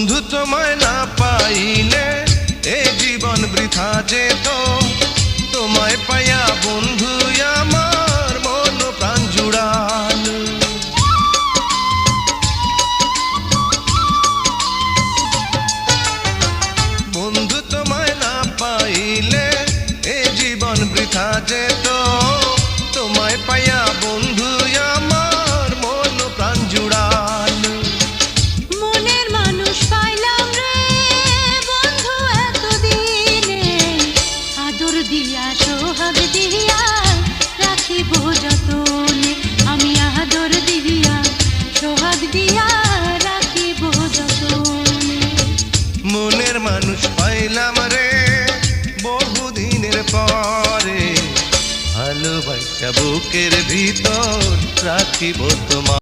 বন্ধু তোমায় না পাইলে এ জীবন বৃথা যেত, তোমায় পাইয়া বন্ধু আমার মন প্রাণ জুড়াল। বন্ধু তোমায় না পাইলে এ জীবন বৃথা যেত, তোমায় পাইয়া বন্ধু আমার মন প্রাণ জুড়াল। মনের মানুষ পাইলাম রে বন্ধু এতদিনে, আদর দিয়া সোহাগ দিয়া রাখিব যতনে, আমি আদর দিয়া সোহাগ দিয়া রাখিব যতনে। মনের মানুষ পাইলাম রে বহুদিনের পরে, ভালোবাসা বুকের ভিতর রাখিব তোমার।